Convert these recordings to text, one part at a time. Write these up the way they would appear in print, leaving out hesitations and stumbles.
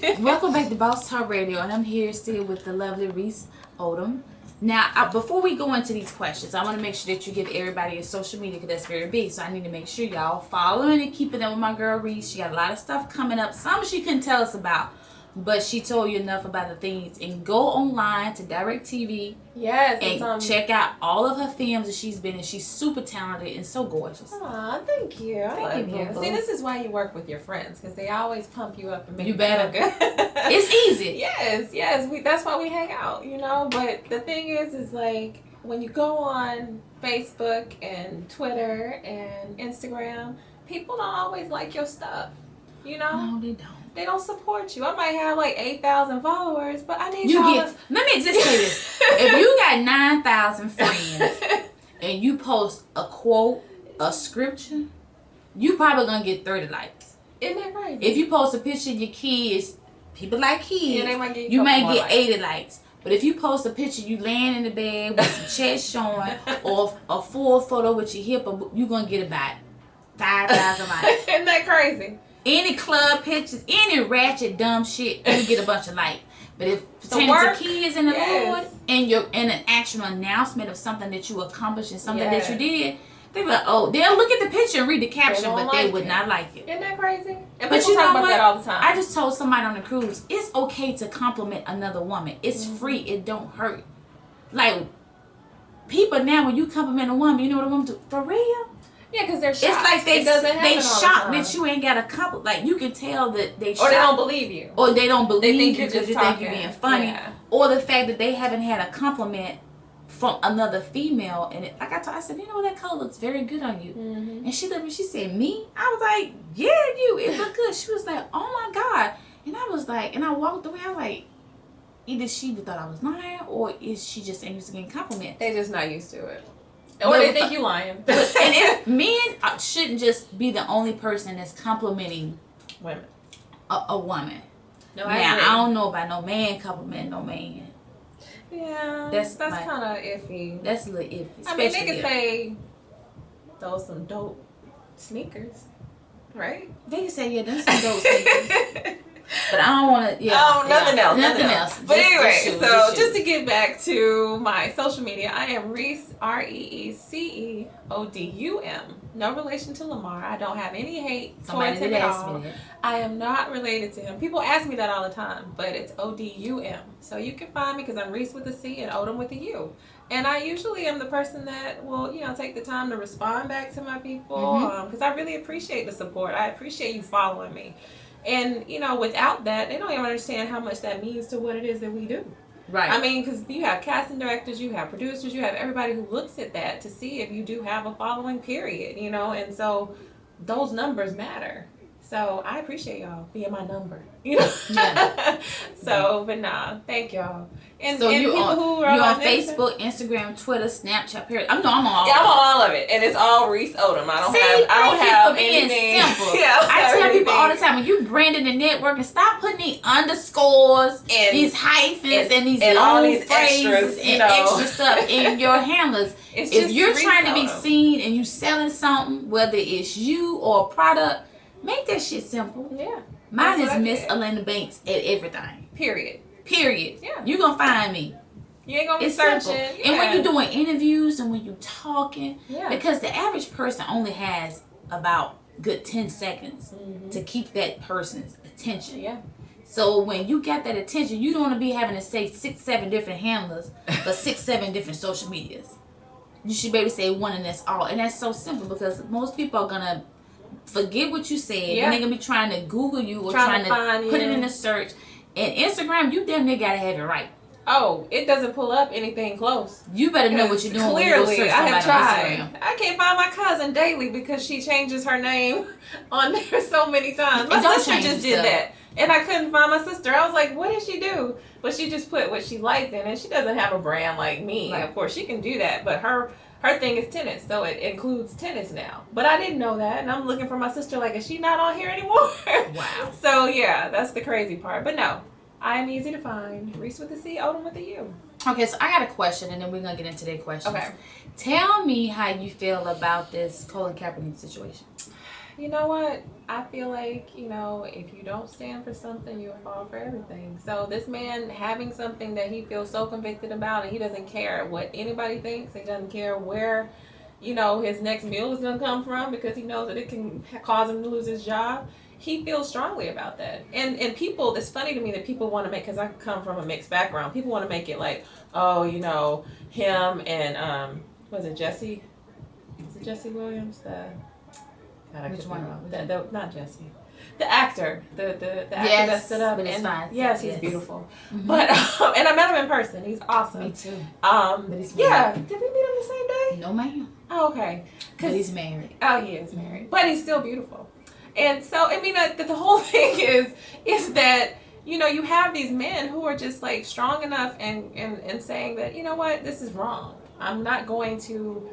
Welcome back to Boss Talk Radio, and I'm here still with the lovely Reece Odum. Now, before we go into these questions, I want to make sure that you give everybody your social media because that's very big. So I need to make sure y'all following and keeping up with my girl Reece. She got a lot of stuff coming up. Some she couldn't tell us about, but she told you enough about the things. And go online to DirecTV. Yes, and check out all of her films that she's been in. She's super talented and so gorgeous. Aw, thank you. Thank you. See, this is why you work with your friends, because they always pump you up and make you better. Feel good. It's easy. Yes. That's why we hang out, you know. But the thing is like when you go on Facebook and Twitter and Instagram, people don't always like your stuff, you know. No, they don't. They don't support you. I might have like 8,000 followers, but I need y'all to... Let me just say this. If you got 9,000 friends and you post a quote, a scripture, you probably going to get 30 likes. Isn't that right? If you post a picture of your kids, people like kids, yeah, you might get 80 likes. But if you post a picture you laying in the bed with some chest showing or a full photo with your hip, you're going to get about 5,000 likes. Isn't that crazy? Any club pictures, any ratchet dumb shit, you get a bunch of likes. But if pertaining to kids in the Lord and you're in an actual announcement of something that you accomplished and something that you did, they be like, oh, they'll look at the picture and read the caption, but they would not like it. Isn't that crazy? And but people talk about that all the time. I just told somebody on the cruise, it's okay to compliment another woman. It's free. It don't hurt. Like, people now, when you compliment a woman, you know what a woman do? For real? Yeah, because they're shocked. It's like they shocked the that you ain't got a couple. Like, you can tell that they shocked. Or they don't believe you. Or they don't believe you because they think you're being funny. Yeah. Or the fact that they haven't had a compliment from another female. And I said, you know what, that color looks very good on you. Mm-hmm. And she looked at me, she said, me? I was like, yeah, you. It looked good. She was like, oh my God. And I was like, and I walked away, I was like, either she thought I was lying or is she just used to getting compliments? They're just not used to it. Or they think you lying. And men shouldn't just be the only person that's complimenting women. A woman. No, I don't know about no man complimenting no man. Yeah, that's kind of iffy. That's a little iffy. I mean, they could say those some dope sneakers, right? They can say, yeah, those some dope sneakers. But I don't want to, nothing else. But anyway, just to get back to my social media, I am Reece, ReeceOdum. No relation to Lamar. I don't have any hate towards him at all. I am not related to him. People ask me that all the time, but it's Odum. So you can find me because I'm Reece with a C and Odum with a U. And I usually am the person that will, take the time to respond back to my people because I really appreciate the support. I appreciate you following me. And, without that, they don't even understand how much that means to what it is that we do. Right. I mean, because you have casting directors, you have producers, you have everybody who looks at that to see if you do have a following, period, and so those numbers matter. So I appreciate y'all being my number, Yeah. So, but nah, thank y'all. And so you on Facebook, Instagram, Twitter, Snapchat, period. I'm on all. Yeah, I'm on all of it, and it's all Reece Odum. I don't have anything. Simple. Yeah, I tell people all the time when you branding the network and stop putting these underscores, and these hyphens, and these all these phrases extras, and extra stuff in your handlers. If you're trying to be seen and you selling something, whether it's you or a product, make that shit simple. Yeah. Mine is Miss Elena Banks at everything. Period. Yeah. You're going to find me. You ain't going to be searching. Yeah. And when you're doing interviews and when you're talking, because the average person only has about good 10 seconds to keep that person's attention. Yeah. So when you got that attention, you don't want to be having to say 6-7 different handlers for 6-7 different social medias. You should be able to say one and that's all. And that's so simple because most people are going to forget what you said. Yeah. And they're going to be trying to Google you or trying to put it in a search. And Instagram, you damn near got to have it right. Oh, it doesn't pull up anything close. You better know what you're doing. Clearly, when you I have tried. I can't find my cousin daily because she changes her name on there so many times. My sister just did that. And I couldn't find my sister. I was like, what did she do? But she just put what she liked in, and she doesn't have a brand like me. Right. Of course, she can do that, but her thing is tennis, so it includes tennis now. But I didn't know that, and I'm looking for my sister like, is she not on here anymore? Wow. So, yeah, that's the crazy part. But no, I am easy to find. Reece with a C, Odum with a U. Okay, so I got a question, and then we're going to get into their questions. Okay. Tell me how you feel about this Colin Kaepernick situation. You know what? I feel like, if you don't stand for something, you'll fall for everything. So this man having something that he feels so convicted about, and he doesn't care what anybody thinks, he doesn't care where, his next meal is going to come from, because he knows that it can cause him to lose his job. He feels strongly about that. And people, it's funny to me that people want to make, because I come from a mixed background, people want to make it like, oh, him and, was it Jesse? Is it Jesse Williams? Which one? Not Jesse. The actor, the actor that stood up, and yes, he's beautiful. Mm-hmm. But and I met him in person. He's awesome. Me too. But he's married. Did we meet him the same day? No, ma'am. Oh, okay. But he's married. Oh, he is married, but he's still beautiful. And so, I mean, the whole thing is that you have these men who are just like strong enough and saying that, you know what, this is wrong. I'm not going to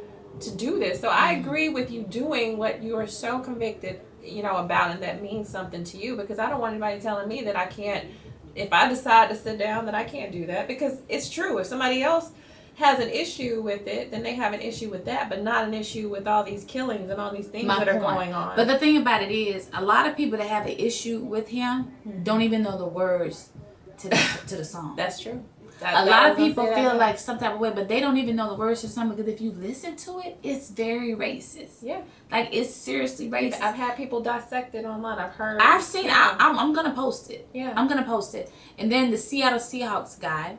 do this. So I agree with you doing what you are so convicted, about, and that means something to you, because I don't want anybody telling me that I can't, if I decide to sit down, that I can't do that, because it's true. If somebody else has an issue with it, then they have an issue with that, but not an issue with all these killings and all these things that are going on. But the thing about it is, a lot of people that have an issue with him don't even know the words to the song. That's true. A lot of people feel like some type of way, but they don't even know the words to the song, because if you listen to it, it's very racist. Yeah. Like, it's seriously racist. I've had people dissect it online. I've seen it. I'm going to post it. Yeah. I'm going to post it. And then the Seattle Seahawks guy,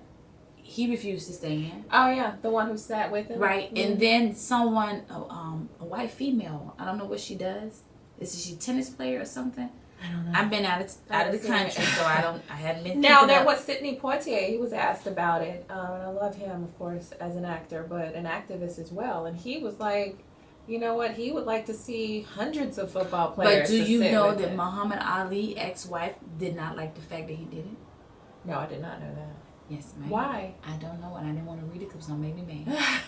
he refused to stay in. Oh, yeah. The one who sat with him. Right. Mm-hmm. And then someone, a white female, I don't know what she does. Is she a tennis player or something? I don't know. I've been out of the country, so I haven't been. Now there was Sidney Poitier. He was asked about it, and I love him, of course, as an actor, but an activist as well. And he was like, you know what? He would like to see hundreds of football players. But do you know that Muhammad Ali's ex-wife did not like the fact that he did it? No, I did not know that. Yes, ma'am. Why? I don't know, and I didn't want to read it because it's gonna make me mad.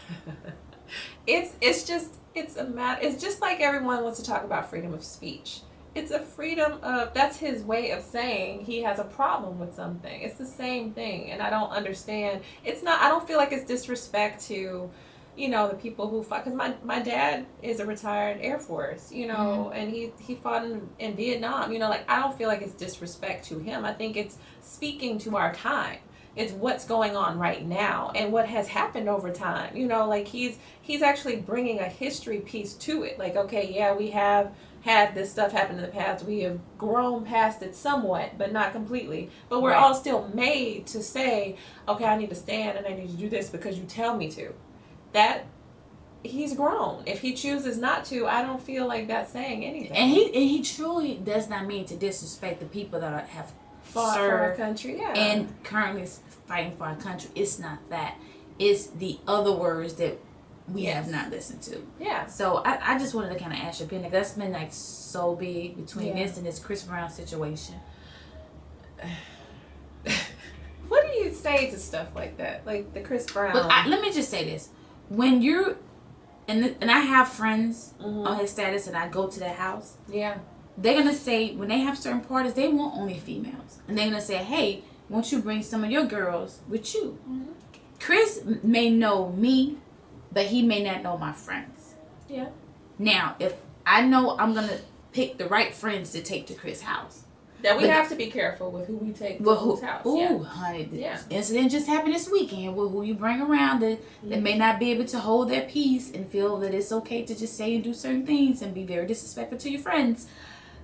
It's just like everyone wants to talk about freedom of speech. It's a freedom of, that's his way of saying he has a problem with something. It's the same thing, and I don't understand. I don't feel like it's disrespect to, the people who fought, because my dad is a retired Air Force, and he fought in Vietnam, like, I don't feel like it's disrespect to him. I think it's speaking to our time. It's what's going on right now and what has happened over time. Like, he's actually bringing a history piece to it. Like, okay, yeah, we have had this stuff happen in the past. We have grown past it somewhat, but not completely. But we're all still made to say, okay, I need to stand and I need to do this because you tell me to. That, he's grown. If he chooses not to, I don't feel like that's saying anything. And he truly does not mean to disrespect the people that have fought for our country, and currently fighting for our country. It's not that. It's the other words that we have not listened to. Yeah. So I just wanted to kind of ask your opinion. That's been like so big between this and this Chris Brown situation. What do you say to stuff like that? Like the Chris Brown. But let me just say this. When you're, and I have friends on his status and I go to their house. Yeah. They're going to say, when they have certain parties, they want only females. And they're going to say, hey, won't you bring some of your girls with you? Mm-hmm. Chris may know me, but he may not know my friends. Yeah. Now, if I know I'm going to pick the right friends to take to Chris' house. That we have to be careful with who we take to whose house. Ooh, honey. The incident just happened this weekend with who you bring around that may not be able to hold their peace and feel that it's okay to just say and do certain things and be very disrespectful to your friends.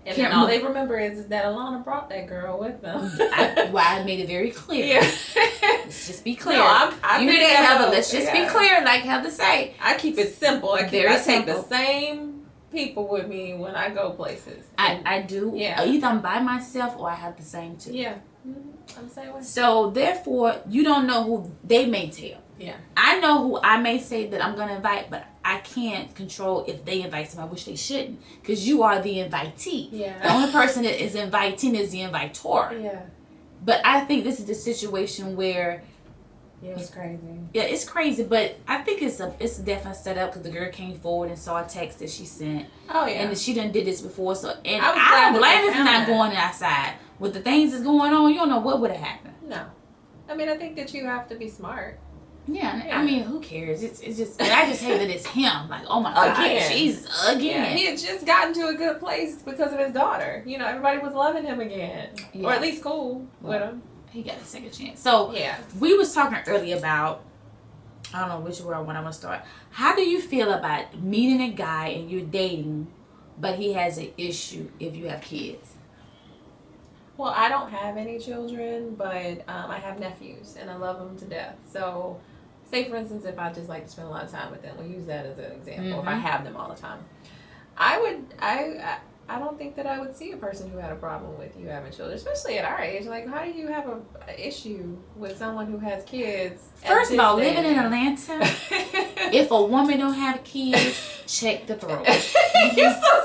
And then all they remember is that Alana brought that girl with them. I made it very clear. Yeah. Let's just be clear. No, you hear that, Heather? Let's just be clear, like Heather say. I keep it simple. I take the same people with me when I go places. I do. Yeah. Either I'm by myself or I have the same too. Yeah. Mm-hmm. I'm the same way. So therefore, you don't know who they may tell. Yeah. I know who I may say that I'm going to invite, but I can't control if they invite somebody, which they shouldn't, because you are the invitee. Yeah. The only person that is inviting is the invitor. Yeah. But I think this is the situation where... Yeah, it's crazy. Yeah, it's crazy, but I think it's definitely set up because the girl came forward and saw a text that she sent. Oh, yeah. And she done did this before, so... And I don't blame her for not going outside. With the things that's going on, you don't know what would have happened. No. I mean, I think that you have to be smart. Yeah, I mean, who cares? It's just, I just hate that it's him. Like, oh my God, Jesus, again. Yeah, he had just gotten to a good place because of his daughter. You know, everybody was loving him again, or at least cool with him. He got a second chance. So we was talking earlier about, I don't know which one I want to start. How do you feel about meeting a guy and you're dating, but he has an issue if you have kids? Well, I don't have any children, but I have nephews, and I love them to death. So, say for instance, if I just like to spend a lot of time with them, we'll use that as an example. If I have them all the time, I don't think that I would see a person who had a problem with you having children, especially at our age. Like, how do you have an issue with someone who has kids? First of all, living in Atlanta, if a woman don't have kids, check the throat.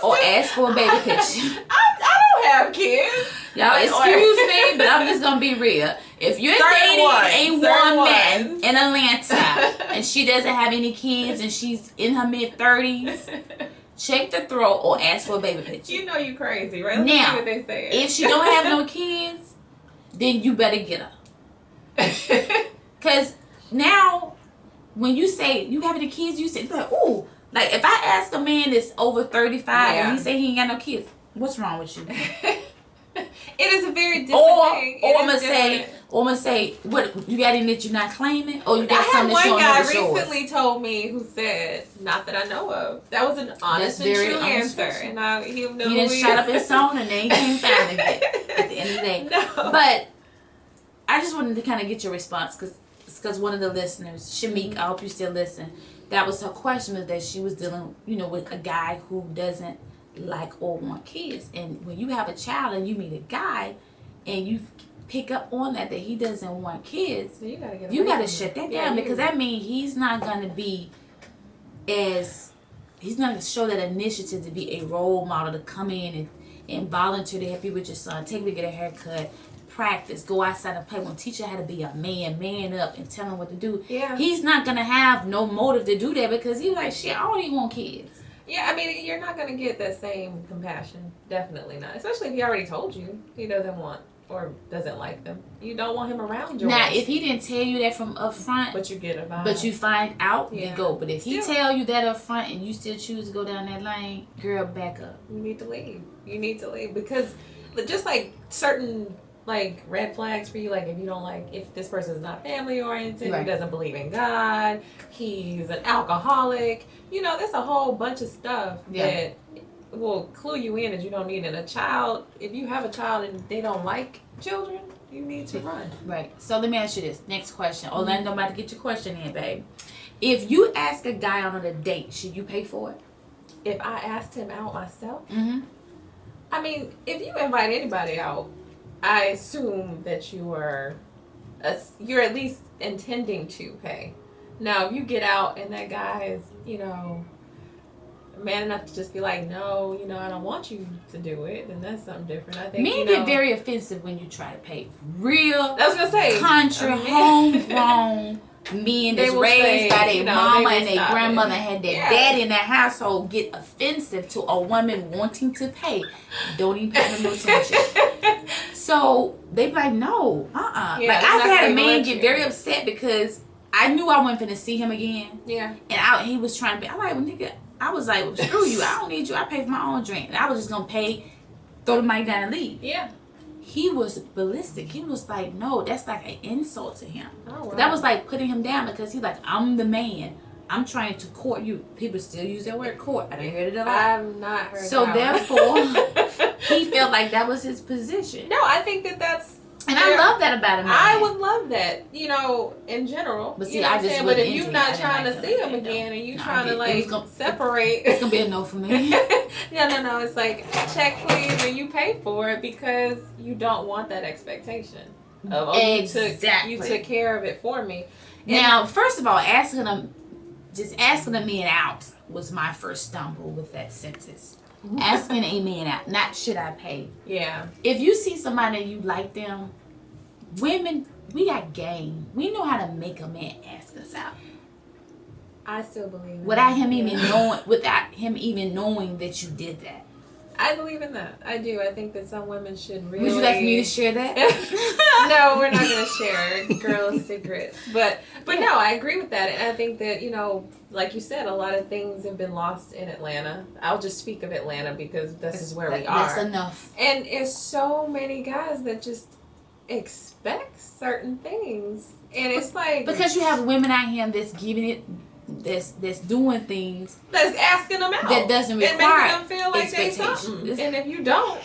Or ask for a baby picture. I don't have kids. Y'all, excuse me, but I'm just going to be real. If you're dating a woman in Atlanta and she doesn't have any kids and she's in her mid-30s, check the throat or ask for a baby picture. You know you crazy, right? Let's now, see what they say. If she don't have no kids, then you better get her. Because now, when you say you have any kids, you say, like, ooh. Like, if I ask a man that's over 35 and he say he ain't got no kids, what's wrong with you? It is a very different thing. Or I'm gonna say, what, you got any that you're not claiming? Or you got something that you one guy recently told me who said, not that I know of. That was an honest and true answer. And he didn't shut up his song and then he can't find it at the end of the day. No. But I just wanted to kind of get your response because one of the listeners, Shamik, I hope you still listen, that was her question, was that she was dealing, with a guy who doesn't like or want kids. And when you have a child and you meet a guy and you pick up on that he doesn't want kids, so you gotta shut that down, because that means he's not gonna show that initiative to be a role model, to come in and volunteer to help you with your son, take me to get a haircut, practice, go outside and play, when teach you how to be a man up and tell him what to do. He's not gonna have no motive to do that, because he's like, shit, I don't even want kids. Yeah, I mean, you're not going to get that same compassion. Definitely not. Especially if he already told you he doesn't want or doesn't like them. You don't want him around you. Now, if he didn't tell you that from up front, but you get a vibe, but you find out, then go. But if he tell you that up front and you still choose to go down that lane, girl, back up. You need to leave. You need to leave, because just like certain red flags for you, like if you don't if this person is not family oriented, he doesn't believe in God, he's an alcoholic, there's a whole bunch of stuff that will clue you in that you don't need in a child. If you have a child and they don't like children, you need to run. Right. So let me ask you this next question. Orlando, I'm about to get your question in, babe. If you ask a guy on a date, should you pay for it? If I asked him out myself, I mean, if you invite anybody out, I assume that you're at least intending to pay. Now, if you get out and that guy is, man enough to just be like, no, I don't want you to do it, then that's something different. I think men get very offensive when you try to pay. Real, I was gonna say, country, homegrown men that's raised by their mama and their grandmother, had their daddy in their household, get offensive to a woman wanting to pay. Don't even pay them no attention. So they be like, no, I've had a man get very upset because I knew I wasn't finna see him again. Yeah. And he was trying to be, I was like, well, screw you, I don't need you, I pay for my own drink. And I was just gonna pay, throw the money down and leave. Yeah. He was ballistic. He was like, no, that's like an insult to him. Oh, wow. That was like putting him down, because he's like, I'm the man. I'm trying to court you. People still use that word, court. I didn't hear it a lot. I've not heard that. So therefore, he felt like that was his position. No, I think that's... And I love that about him. I would love that, in general. But see, I just but if you're not trying to see him again and you trying to separate, it's gonna be a no for me. No. It's like, check please, and you pay for it because you don't want that expectation of you took care of it for me. And now, first of all, asking a man out was my first stumble with that sentence. Asking a man out, not should I pay. Yeah. If you see somebody and you like them, women, we got game. We know how to make a man ask us out. I still believe without him even knowing that you did that. I believe in that. I do. I think that some women should really... Would you like me to share that? No, we're not going to share girls' secrets. But no, I agree with that. And I think that, you know, like you said, a lot of things have been lost in Atlanta. I'll just speak of Atlanta because this is where we are. That's enough. And it's so many guys that just expect certain things. And it's like... Because you have women out here that's giving it... That's doing things, that's asking them out, that doesn't require and making them feel like they something. And if you don't,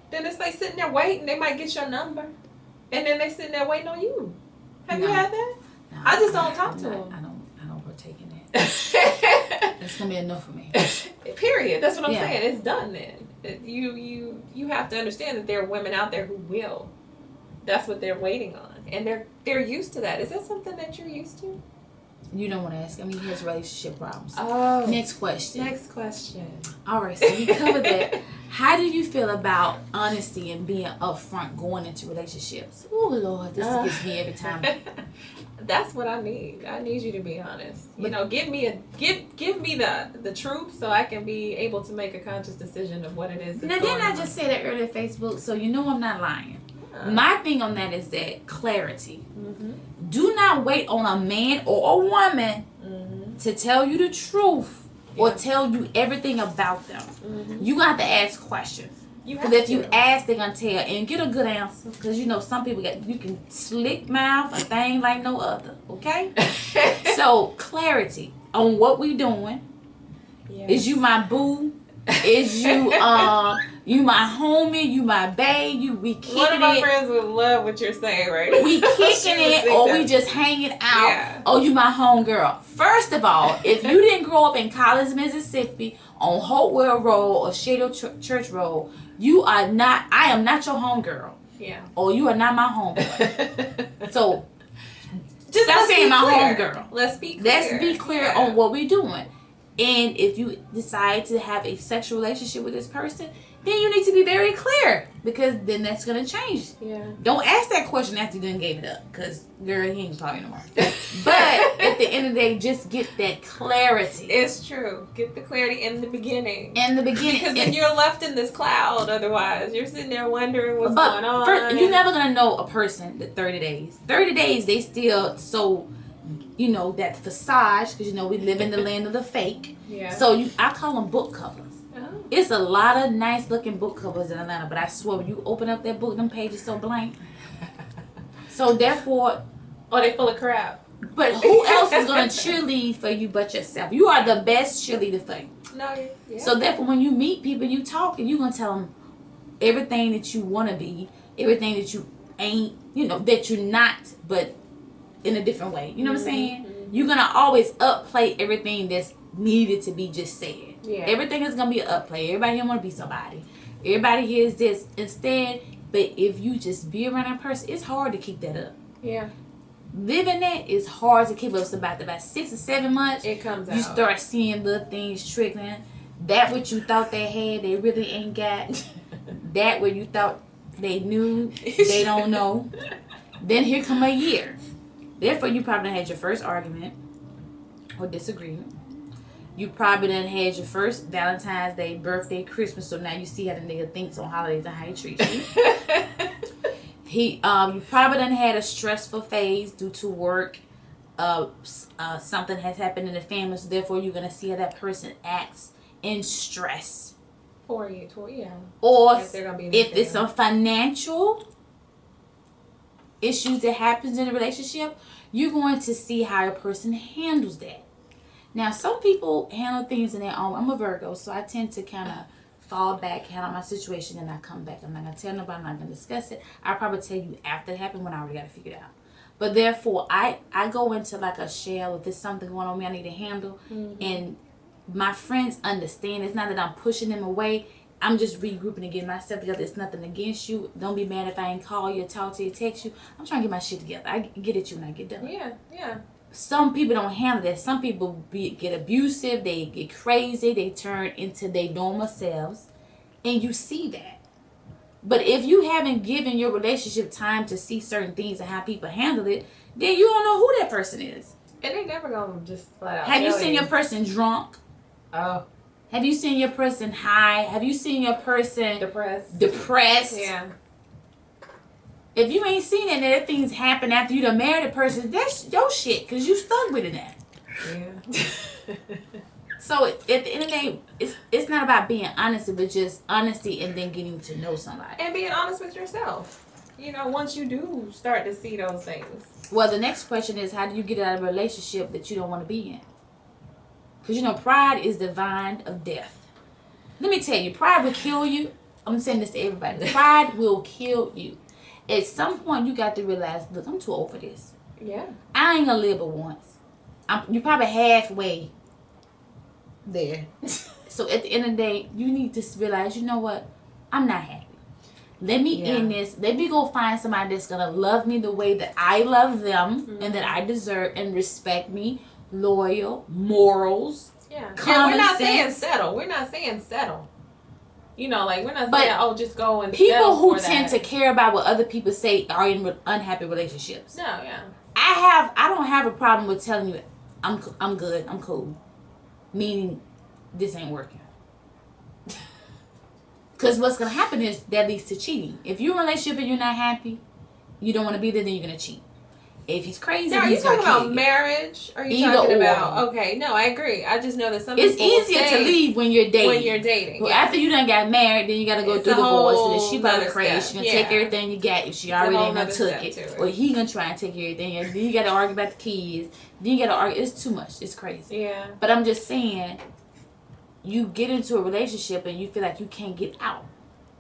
then it's like sitting there waiting. They might get your number, and then they sitting there waiting on you. Have you had that? No, I just don't talk to them. I don't partake in that. It's gonna be enough for me. Period. That's what I'm saying. It's done then. You have to understand that there are women out there who will. That's what they're waiting on, and they're used to that. Is that something that you're used to? You don't want to ask. I mean, he has relationship problems. Oh. Next question. All right, so we covered that. How do you feel about honesty and being upfront going into relationships? Oh, Lord, this gets me every time. That's what I need. I need you to be honest. You know, give me the truth so I can be able to make a conscious decision of what it is. Now, didn't I just say that earlier, Facebook? So you know I'm not lying. My thing on that is that clarity. Mm-hmm. Do not wait on a man or a woman to tell you the truth or tell you everything about them. Mm-hmm. You got to ask questions. Because if you ask, they're going to tell and get a good answer. Because you know some people you can slick mouth a thing like no other. Okay? So clarity on what we doing. Yes. Is you my boo? Is you you my homie, you my bae, we kicking it. One of my friends would love what you're saying right now. We kicking it or we just hanging out. Yeah. Oh, you my homegirl. First of all, if you didn't grow up in College, Mississippi, on Hopewell Road or Shado Church Road, I am not your homegirl. Yeah. Or you are not my homegirl. So just stop saying my homegirl. Let's be clear. Let's be clear on what we're doing. And if you decide to have a sexual relationship with this person, then you need to be very clear, because then that's going to change. Yeah. Don't ask that question after you done gave it up, because girl, he ain't talking no more. But at the end of the day, just get that clarity. It's true. Get the clarity in the beginning. Because then you're left in this cloud otherwise. You're sitting there wondering what's going on. First, you're never going to know a person that 30 days. 30 days, they still so... You know, that facade, because you know we live in the land of the fake. Yeah. So I call them book covers. Oh. It's a lot of nice looking book covers in Atlanta, but I swear when you open up that book, them pages so blank. So therefore, they full of crap. But who else is gonna cheerlead for you but yourself? You are the best cheerleader for you. No. Yeah. So therefore, when you meet people, you talk, and you gonna tell them everything that you want to be, everything that you ain't, you know, that you're not, but in a different way. You know what I'm saying? Mm-hmm. You're going to always upplay everything that's needed to be just said. Yeah. Everything is going to be an upplay. Everybody here want to be somebody. Everybody here is this. Instead, but if you just be around a person, it's hard to keep that up. Yeah. Living that is hard to keep up. So about 6 or 7 months, it comes out. You start seeing little things trickling. That what you thought they had, they really ain't got. That what you thought they knew, they don't know. Then here come a year. Therefore, you probably done had your first argument or disagreement. You probably done had your first Valentine's Day, birthday, Christmas. So now you see how the nigga thinks on holidays and how he treats you. You probably done had a stressful phase due to work. Something has happened in the family. So therefore, you're going to see how that person acts in stress. For you, yeah. Or if it's some financial issues that happens in a relationship, you're going to see how a person handles that. Now, some people handle things in their own. I'm a Virgo, so I tend to kind of fall back, handle my situation, and I come back. I'm not going to tell nobody. I'm not going to discuss it. I'll probably tell you after it happened when I already got it figured out. But therefore, I go into like a shell. If there's something going on me I need to handle, and my friends understand. It's not that I'm pushing them away. I'm just regrouping and getting myself together. It's nothing against you. Don't be mad if I ain't call you, talk to you, text you. I'm trying to get my shit together. I get at you when I get done. Yeah. Some people don't handle that. Some people get abusive. They get crazy. They turn into their normal selves. And you see that. But if you haven't given your relationship time to see certain things and how people handle it, then you don't know who that person is. And they never gonna just flat out. Have you seen your person drunk? Oh. Have you seen your person high? Have you seen your person depressed? Yeah. If you ain't seen it, and if things happen after you done married a person, that's your shit, because you stuck with it now. Yeah. So at the end of the day, it's not about being honest, but just honesty and then getting to know somebody. And being honest with yourself. You know, once you do start to see those things. Well, the next question is, how do you get out of a relationship that you don't want to be in? Because, you know, pride is the vine of death. Let me tell you, pride will kill you. I'm saying this to everybody. Pride will kill you. At some point, you got to realize, look, I'm too old for this. Yeah. I ain't going to live but once. You're probably halfway there. So at the end of the day, you need to realize, you know what? I'm not happy. Let me end this. Let me go find somebody that's going to love me the way that I love them and that I deserve and respect me. Loyal, morals. Yeah. We're not saying settle. We're not saying settle. You know, like, we're not saying, oh, just go and people who tend to care about what other people say are in unhappy relationships. No, yeah. I don't have a problem with telling you I'm good, I'm cool. Meaning this ain't working. Because what's going to happen is that leads to cheating. If you're in a relationship and you're not happy, you don't want to be there, then you're going to cheat. If he's crazy, now, are you talking about marriage? Or are you talking about... Okay, no, I agree. I just know that some people easier to leave when you're dating. When you're dating, well, after you done got married, then you got to go through divorce. And then she probably crazy. She going to take everything you got if she already ain't going to took it. Or he going to try and take everything. And then you got to argue about the kids. Then you got to argue. It's too much. It's crazy. Yeah. But I'm just saying, you get into a relationship and you feel like you can't get out.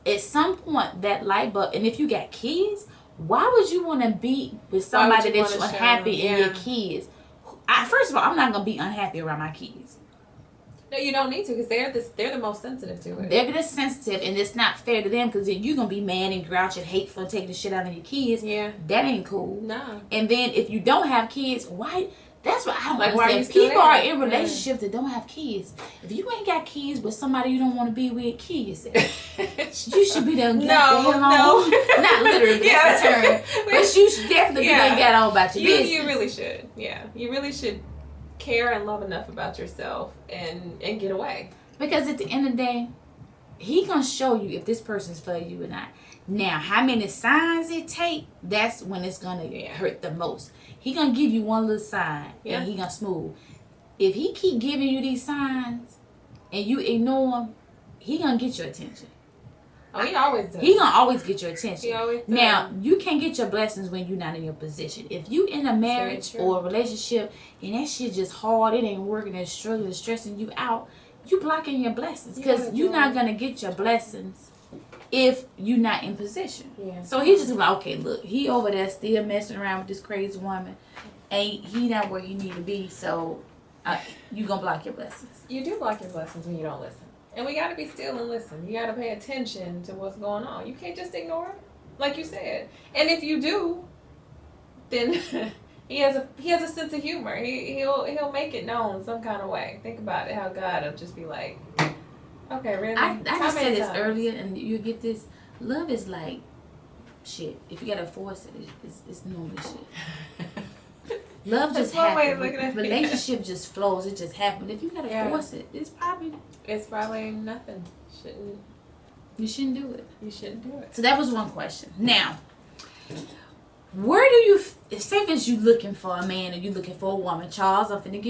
At some point, that light bulb... And if you got kids... Why would you want to be with somebody that you're unhappy in your kids? First of all, I'm not going to be unhappy around my kids. No, you don't need to, because they're the most sensitive to it. They're the sensitive, and it's not fair to them, because then you're going to be mad and grouchy and hateful and taking the shit out of your kids. Yeah. That ain't cool. No. And then if you don't have kids, why... That's what I don't like, understand. People are in relationships that don't have kids. If you ain't got kids with somebody you don't want to be with, kill yourself. You should be done. No. Not literally, that's the term. But you should definitely be done get on about your business. You really should. Yeah. You really should care and love enough about yourself and get away. Because at the end of the day, he gonna show you if this person's for you or not. Now, how many signs it take, that's when it's gonna hurt the most. He gonna give you one little sign and he gonna smooth. If he keep giving you these signs and you ignore him, he gonna get your attention. Oh, he always does. He gonna always get your attention. He always does. Now, you can't get your blessings when you're not in your position. If you in a marriage or a relationship and that shit just hard, it ain't working, it's struggling, it's stressing you out, you blocking your blessings. Because you're not gonna get your blessings if you're not in position. Yeah. So he's just like, okay, look, he over there still messing around with this crazy woman. He not where he need to be, so you gonna block your blessings. You do block your blessings when you don't listen. And we gotta be still and listen. You gotta pay attention to what's going on. You can't just ignore it, like you said. And if you do, then he has a sense of humor. He'll make it known some kind of way. Think about it, how God will just be like, okay, really? I just said this earlier, and you get this. Love is like shit. If you gotta force it, it's normal shit. Love just happens. Relationship just flows. It just happens. If you gotta force it, it's probably nothing. You shouldn't do it. You shouldn't do it. So that was one question. Now, where do you? Say if you looking for a man or you looking for a woman, Charles, I'm finna give